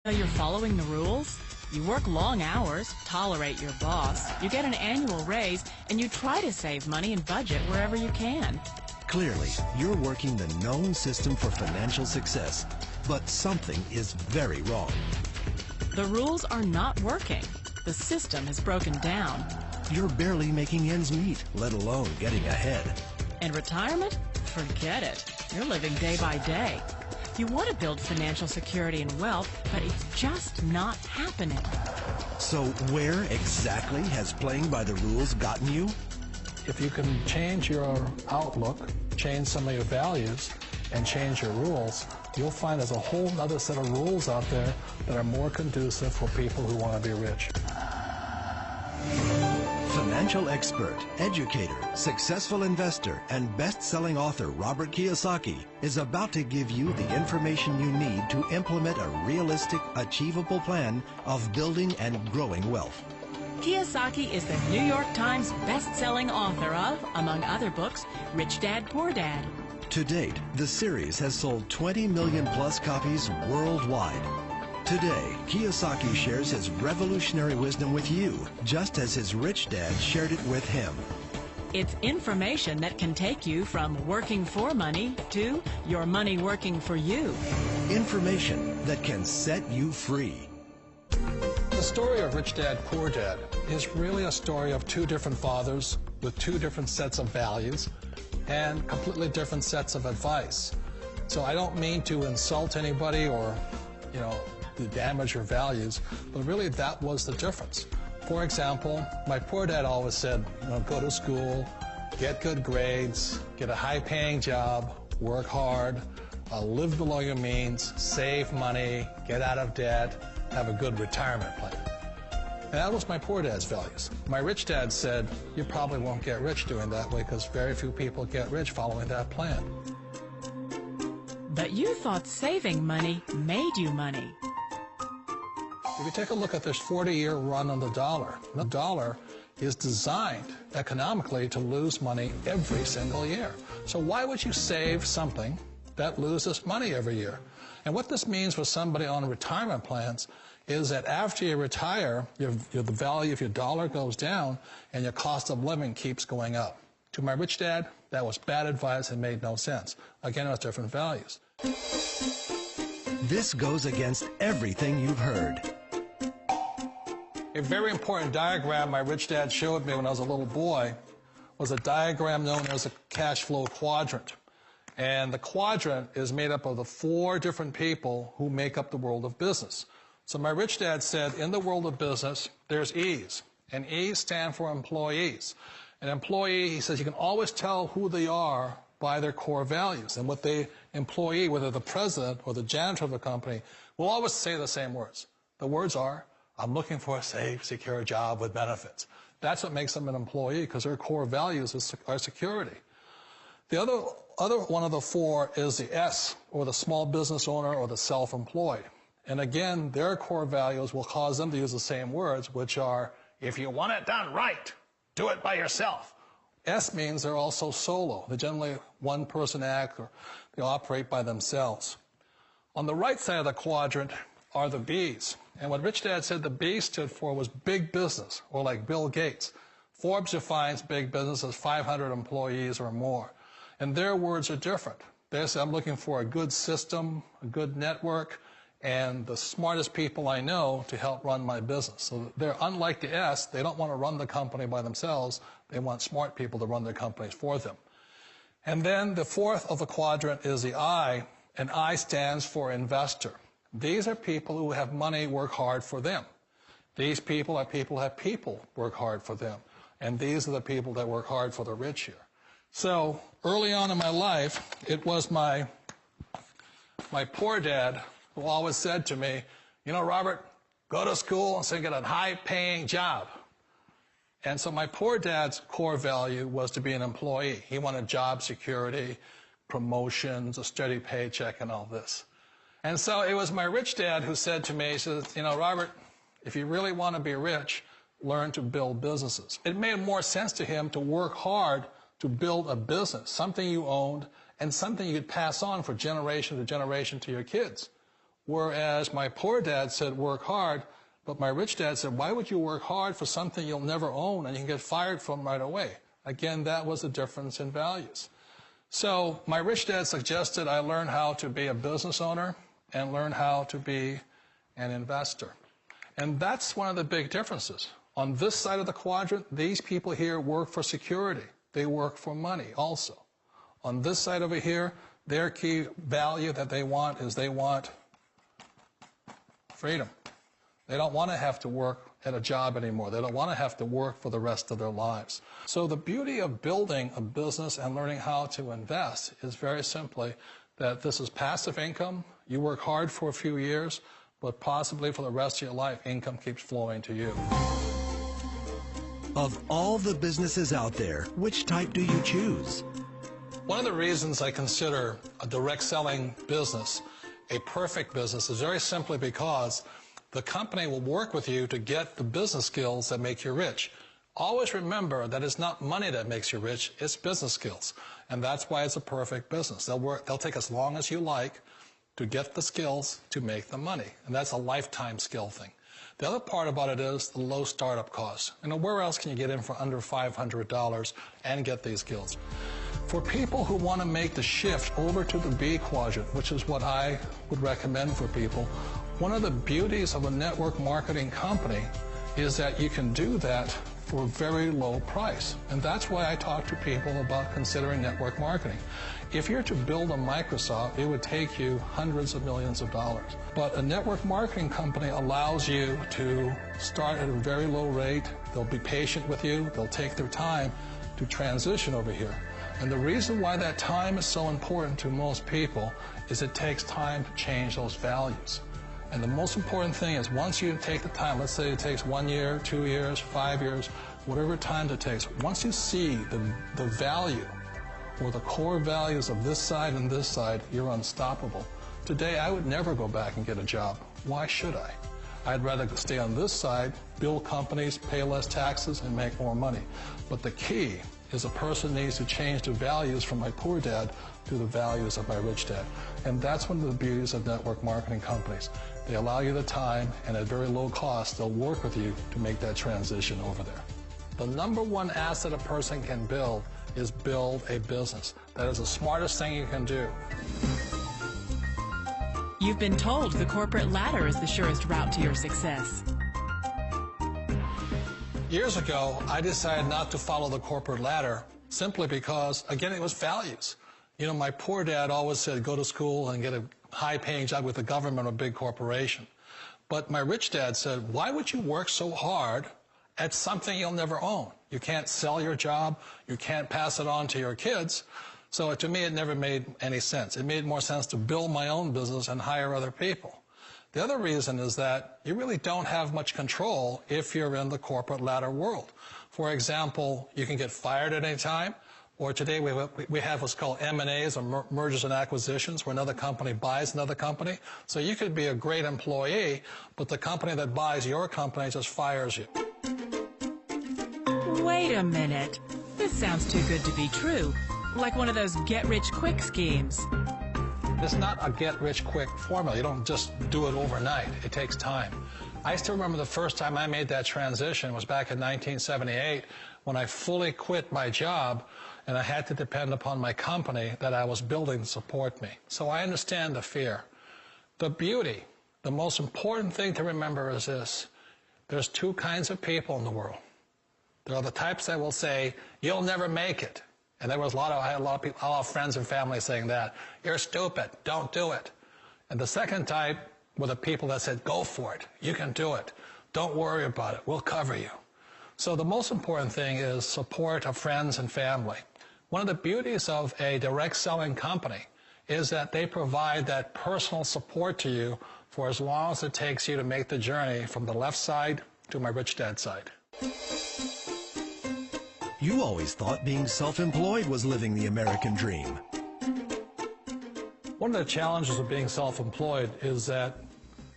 So you're following the rules? You work long hours, tolerate your boss, you get an annual raise, and you try to save money and budget wherever you can. Clearly, you're working the known system for financial success, but something is very wrong. The rules are not working. The system has broken down. You're barely making ends meet, let alone getting ahead. And retirement? Forget it. You're living day by day. You want to build financial security and wealth, but it's just not happening. So where exactly has playing by the rules gotten you? If you can change your outlook, change some of your values, and change your rules, you'll find there's a whole other set of rules out there that are more conducive for people who want to be rich. Financial expert, educator, successful investor, and best-selling author Robert Kiyosaki is about to give you the information you need to implement a realistic, achievable plan of building and growing wealth. Kiyosaki is the New York Times best-selling author of, among other books, Rich Dad, Poor Dad. To date, the series has sold 20 million plus copies worldwide. Today, Kiyosaki shares his revolutionary wisdom with you, just as his rich dad shared it with him. It's information that can take you from working for money to your money working for you. Information that can set you free. The story of Rich Dad, Poor Dad is really a story of two different fathers with two different sets of values and completely different sets of advice. So I don't mean to insult anybody or, to damage your values, but really that was the difference. For example, my poor dad always said, go to school, get good grades, get a high-paying job, work hard, live below your means, save money, get out of debt, have a good retirement plan. And that was my poor dad's values. My rich dad said, you probably won't get rich doing that way because very few people get rich following that plan. But you thought saving money made you money. If you take a look at this 40-year run on the dollar is designed economically to lose money every single year. So why would you save something that loses money every year? And what this means for somebody on retirement plans is that after you retire, the value of your dollar goes down and your cost of living keeps going up. To my rich dad, that was bad advice and made no sense. Again, it was different values. This goes against everything you've heard. A very important diagram my rich dad showed me when I was a little boy was a diagram known as a cash flow quadrant. And the quadrant is made up of the four different people who make up the world of business. So my rich dad said, in the world of business, there's E's. And E's stand for employees. An employee, he says, you can always tell who they are by their core values. And what the employee, whether the president or the janitor of the company, will always say the same words. The words are, I'm looking for a safe, secure job with benefits. That's what makes them an employee, because their core values are security. The other one of the four is the S, or the small business owner or the self-employed. And again, their core values will cause them to use the same words, which are, if you want it done right, do it by yourself. S means they're also solo. They're generally one-person act, or they operate by themselves. On the right side of the quadrant are the B's. And what Rich Dad said the B stood for was big business, or like Bill Gates. Forbes defines big business as 500 employees or more. And their words are different. They say, I'm looking for a good system, a good network, and the smartest people I know to help run my business. So they're unlike the S. They don't want to run the company by themselves. They want smart people to run their companies for them. And then the fourth of the quadrant is the I, and I stands for investor. These are people who have money work hard for them. These people are people who have people work hard for them. And these are the people that work hard for the rich here. So early on in my life, it was my poor dad who always said to me, Robert, go to school and so get a high-paying job. And so my poor dad's core value was to be an employee. He wanted job security, promotions, a steady paycheck, and all this. And so it was my rich dad who said to me, he says, Robert, if you really want to be rich, learn to build businesses. It made more sense to him to work hard to build a business, something you owned, and something you could pass on for generation to generation to your kids. Whereas my poor dad said, work hard, but my rich dad said, why would you work hard for something you'll never own and you can get fired from right away? Again, that was the difference in values. So my rich dad suggested I learn how to be a business owner and learn how to be an investor. And that's one of the big differences. On this side of the quadrant, these people here work for security. They work for money also. On this side over here, their key value that they want is they want freedom. They don't want to have to work at a job anymore. They don't want to have to work for the rest of their lives. So the beauty of building a business and learning how to invest is very simply that this is passive income. You work hard for a few years, but possibly for the rest of your life, income keeps flowing to you. Of all the businesses out there, which type do you choose? One of the reasons I consider a direct selling business a perfect business is very simply because the company will work with you to get the business skills that make you rich. Always remember that it's not money that makes you rich, it's business skills. And that's why it's a perfect business. They'll take as long as you like to get the skills to make the money. And that's a lifetime skill thing. The other part about it is the low startup costs. You know, where else can you get in for under $500 and get these skills? For people who want to make the shift over to the B quadrant, which is what I would recommend for people, one of the beauties of a network marketing company is that you can do that for a very low price. And that's why I talk to people about considering network marketing. If you're to build a Microsoft, it would take you hundreds of millions of dollars. But a network marketing company allows you to start at a very low rate. They'll be patient with you. They'll take their time to transition over here. And the reason why that time is so important to most people is it takes time to change those values. And the most important thing is once you take the time, let's say it takes 1 year, 2 years, 5 years, whatever time it takes, once you see the value or the core values of this side and this side, you're unstoppable. Today, I would never go back and get a job. Why should I? I'd rather stay on this side, build companies, pay less taxes, and make more money. But the key is a person needs to change the values from my poor dad to the values of my rich dad. And that's one of the beauties of network marketing companies. They allow you the time, and at very low cost, they'll work with you to make that transition over there. The number one asset a person can build is build a business. That is the smartest thing you can do. You've been told the corporate ladder is the surest route to your success. Years ago, I decided not to follow the corporate ladder simply because, again, it was values. You know, my poor dad always said, go to school and get a high-paying job with the government or a big corporation. But my rich dad said, why would you work so hard at something you'll never own? You can't sell your job. You can't pass it on to your kids. So to me, it never made any sense. It made more sense to build my own business and hire other people. The other reason is that you really don't have much control if you're in the corporate ladder world. For example, you can get fired at any time, or today we have what's called M&As, or mergers and acquisitions, where another company buys another company. So you could be a great employee, but the company that buys your company just fires you. Wait a minute. This sounds too good to be true. Like one of those get-rich-quick schemes. It's not a get-rich-quick formula. You don't just do it overnight. It takes time. I still remember the first time I made that transition was back in 1978 when I fully quit my job and I had to depend upon my company that I was building to support me. So I understand the fear. The beauty, the most important thing to remember is this. There's two kinds of people in the world. There are the types that will say, you'll never make it. And I had a lot of friends and family saying that. You're stupid. Don't do it. And the second type were the people that said, go for it. You can do it. Don't worry about it. We'll cover you. So the most important thing is support of friends and family. One of the beauties of a direct selling company is that they provide that personal support to you for as long as it takes you to make the journey from the left side to my rich dad side. You always thought being self-employed was living the American dream. One of the challenges of being self-employed is that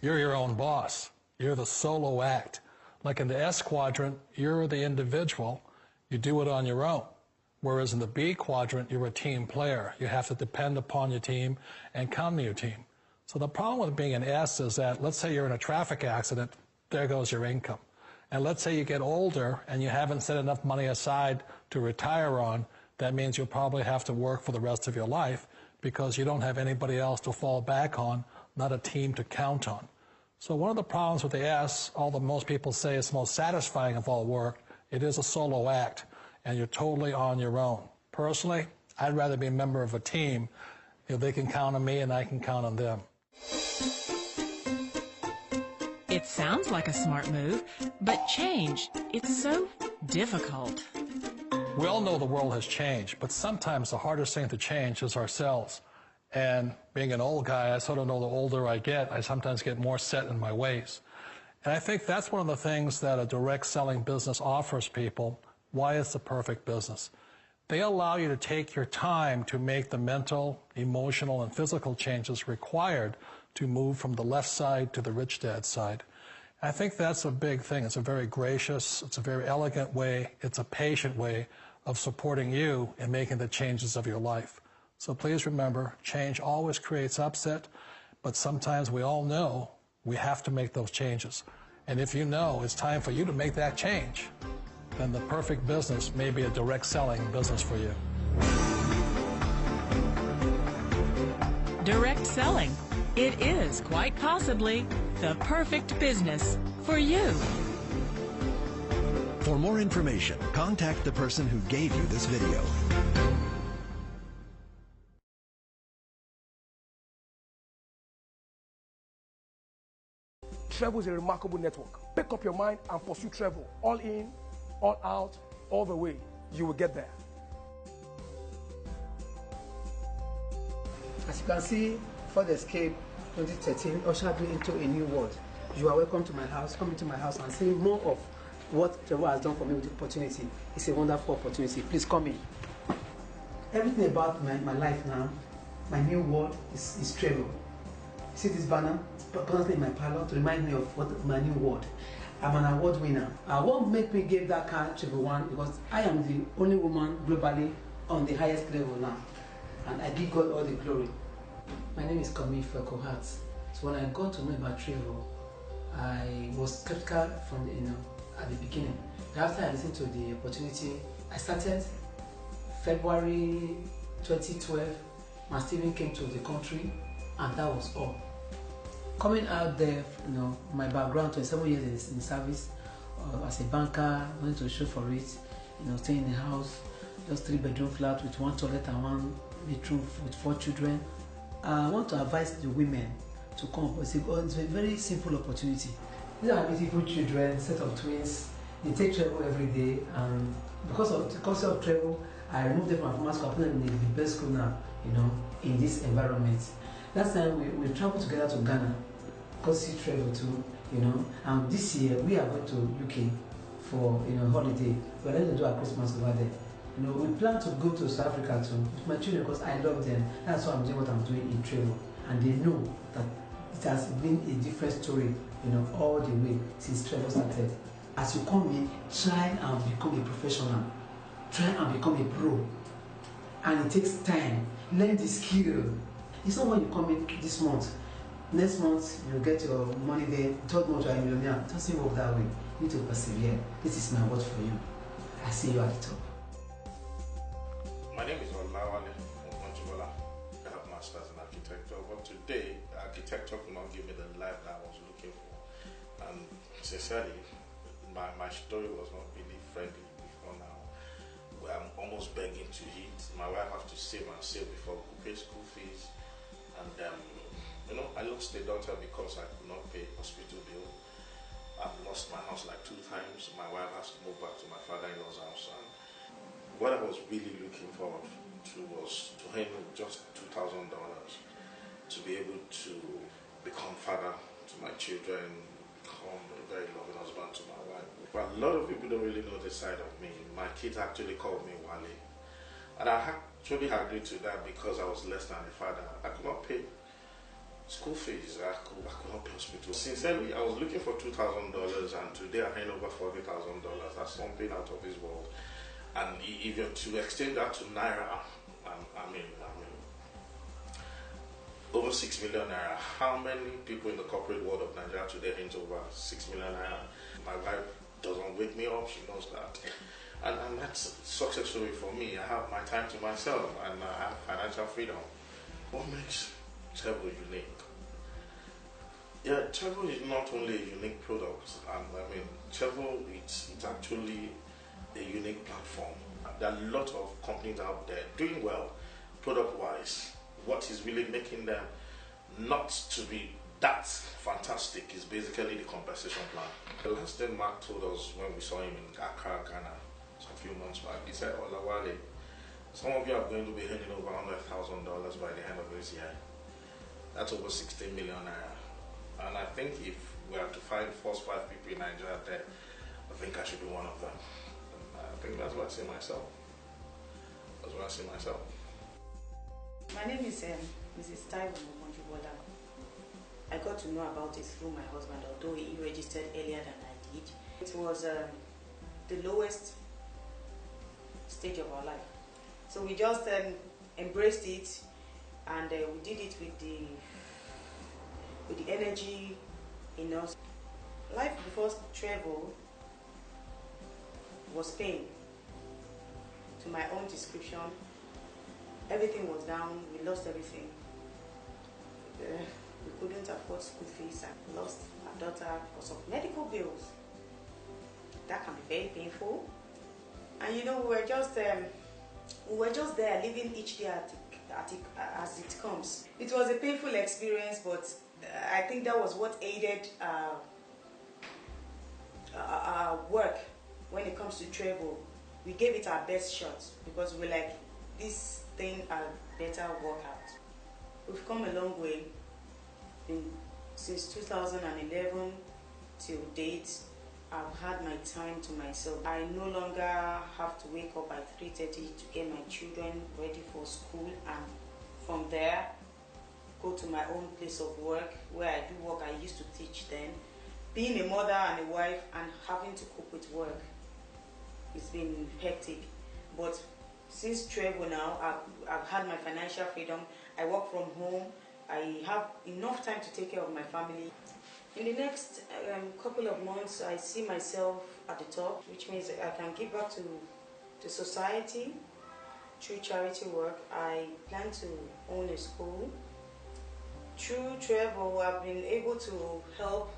you're your own boss. You're the solo act. Like in the S quadrant, you're the individual. You do it on your own. Whereas in the B quadrant, you're a team player. You have to depend upon your team and count on your team. So the problem with being an S is that, let's say you're in a traffic accident, there goes your income. And let's say you get older and you haven't set enough money aside to retire on, that means you'll probably have to work for the rest of your life because you don't have anybody else to fall back on, not a team to count on. So one of the problems with the S, although most people say it's the most satisfying of all work, it is a solo act, and you're totally on your own. Personally, I'd rather be a member of a team. You know, they can count on me and I can count on them. It sounds like a smart move, but change, it's so difficult. We all know the world has changed, but sometimes the hardest thing to change is ourselves. And being an old guy, I sort of know the older I get, I sometimes get more set in my ways. And I think that's one of the things that a direct selling business offers people, why it's the perfect business. They allow you to take your time to make the mental, emotional, and physical changes required to move from the left side to the rich dad side. And I think that's a big thing. It's a very gracious, it's a very elegant way, it's a patient way of supporting you in making the changes of your life. So please remember, change always creates upset, but sometimes we all know we have to make those changes. And if you know it's time for you to make that change, then the perfect business may be a direct selling business for you. Direct selling. It is quite possibly the perfect business for you. For more information, contact the person who gave you this video. Trévo is a remarkable network. Pick up your mind and pursue Trévo. All in, all out, all the way. You will get there. As you can see, Ford Escape 2013 ushered me into a new world. You are welcome to my house. Come into my house and see more of what Trévo has done for me with the opportunity. It's a wonderful opportunity. Please come in. Everything about my life now, my new world is Trévo. See this banner? Constantly in my parlor to remind me of what my new world. I'm an award winner. What made me give that car Trévo 1 because I am the only woman globally on the highest level now. And I give God all the glory. My name is Yemi Kohat. So when I got to know about Trévo, I was skeptical from at the beginning. After I listened to the opportunity, I started February 2012. My Stephen came to the country, and that was all. Coming out there, my background, 27 years in service as a banker, went to show for it, staying in a house, just 3-bedroom flat with 1 toilet and 1 bedroom with 4 children. I want to advise the women to come. It's a very simple opportunity. These are beautiful children, set of twins. They take Trévo every day, and because of Trévo, I removed them from my former school. I put them in the best school now, in this environment. Last time we traveled together to Ghana, go see Trévo too, and this year we are going to UK for holiday. We're going to do our Christmas over there. We plan to go to South Africa too with my children because I love them. That's why I'm doing what I'm doing in Trévo, and they know that it has been a different story, all the way since Trévo started. As you come in, try and become a professional, try and become a pro, and it takes time. Learn the skill. It's not when you come in this month, next month you get your money there, 3rd month you are a millionaire. It doesn't work that way. You need to persevere. This is my word for you. I see you at the top. My name is Olawale Okonjibola. I have masters in architecture, but today architecture could not give me the life that I was looking for. And sincerely, my story was not really friendly before now. I'm almost begging to eat. My wife has to save and save before we pay school fees. And I lost a daughter because I could not pay hospital bill. I've lost my house like 2 times. My wife has to move back to my father-in-law's house. And what I was really looking forward to was to earn just $2,000 to be able to become father to my children, become a very loving husband to my wife. But a lot of people don't really know this side of me. My kids actually called me Wale. And I actually agreed to that because I was less than a father. I could not pay school fees, I could not pay hospital. Sincerely, I was looking for $2,000 and today I earn over $40,000. That's something out of this world. And if you're to exchange that to Naira, over 6 million naira. How many people in the corporate world of Nigeria today earn over 6 million naira? My wife doesn't wake me up, she knows that. And that's a success story for me. I have my time to myself and I have financial freedom. What makes Trévo unique? Yeah, Trévo is not only a unique product, and I mean, Trévo, it's actually a unique platform. There are a lot of companies out there doing well, product-wise. What is really making them not to be that fantastic is basically the compensation plan. The last thing Mark told us when we saw him in Accra, Ghana, a few months back, he said, Olawale, some of you are going to be earning over $100,000 by the end of this year. That's over 16 million naira. And I think if we have to find first 5 people in Nigeria there, I think I should be one of them. And I think that's what I see myself. That's what I see myself. My name is Mrs. Trévo. I got to know about it through my husband, although he registered earlier than I did. It was the lowest stage of our life. So we just embraced it, and we did it with the energy in us. Life before Trévo was pain. To my own description, everything was down, we lost everything. We couldn't afford school fees and lost our daughter because of medical bills. That can be very painful. And you know, we were just there living each day as it comes. It was a painful experience, but I think that was what aided our work when it comes to Trévo. We gave it our best shot because we're like, this thing had better work out. We've come a long way. Since 2011 till date, I've had my time to myself. I no longer have to wake up at 3:30 to get my children ready for school, and from there go to my own place of work where I do work. I used to teach then. Being a mother and a wife and having to cope with work, it's been hectic. But since Trévo now, I've had my financial freedom. I work from home. I have enough time to take care of my family. In the next couple of months, I see myself at the top, which means I can give back to society through charity work. I plan to own a school. Through Trévo, I've been able to help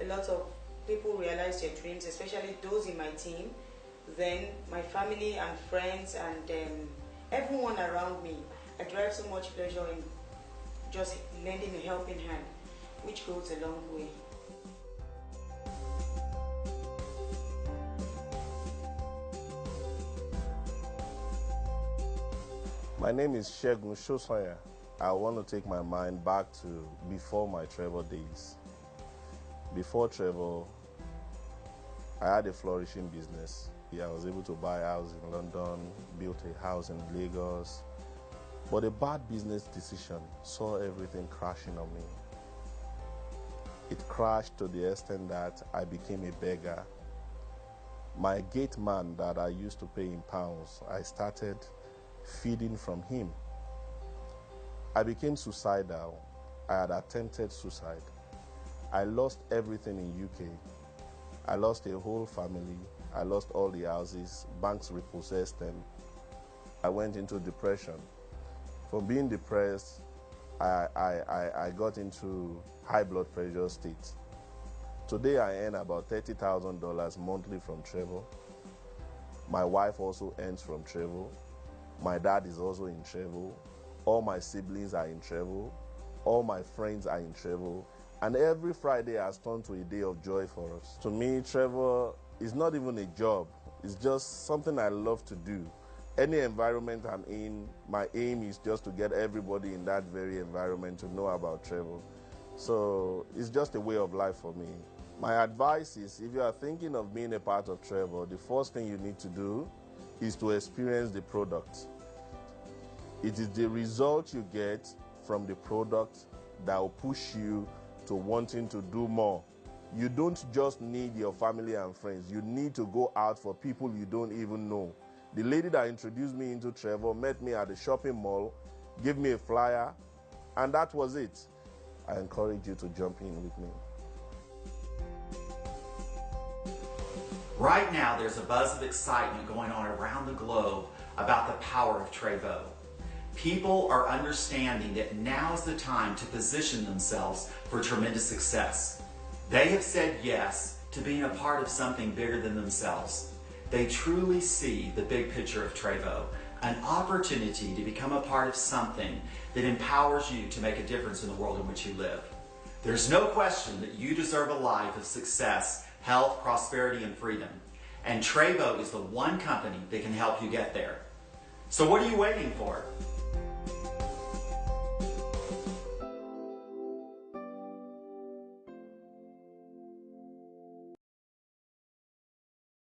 a lot of people realize their dreams, especially those in my team, then my family and friends and everyone around me. I derive so much pleasure in just lending a helping hand, which goes a long way. My name is Shegun Shosanya. I want to take my mind back to before my Trévo days. Before Trévo, I had a flourishing business. I was able to buy a house in London, built a house in Lagos. But a bad business decision saw everything crashing on me. It crashed to the extent that I became a beggar. My gate man that I used to pay in pounds, I started feeding from him. I became suicidal. I had attempted suicide. I lost everything in UK. I lost a whole family. I lost all the houses. Banks repossessed them. I went into depression. From being depressed, I got into high blood pressure state. Today I earn about $30,000 monthly from Trévo. My wife also earns from Trévo. My dad is also in Trévo. All my siblings are in Trévo. All my friends are in Trévo. And every Friday has turned to a day of joy for us. To me, Trévo is not even a job. It's just something I love to do. Any environment I'm in, my aim is just to get everybody in that very environment to know about Trévo. So it's just a way of life for me. My advice is, if you are thinking of being a part of Trévo, the first thing you need to do is to experience the product. It is the result you get from the product that will push you to wanting to do more. You don't just need your family and friends. You need to go out for people you don't even know. The lady that introduced me into Trévo met me at the shopping mall, gave me a flyer, And that was it. I encourage you to jump in with me. Right now, there's a buzz of excitement going on around the globe about the power of Trévo. People are understanding that now is the time to position themselves for tremendous success. They have said yes to being a part of something bigger than themselves. They truly see the big picture of Trévo, an opportunity to become a part of something that empowers you to make a difference in the world in which you live. There's no question that you deserve a life of success, health, prosperity, and freedom. And Trévo is the one company that can help you get there. So what are you waiting for?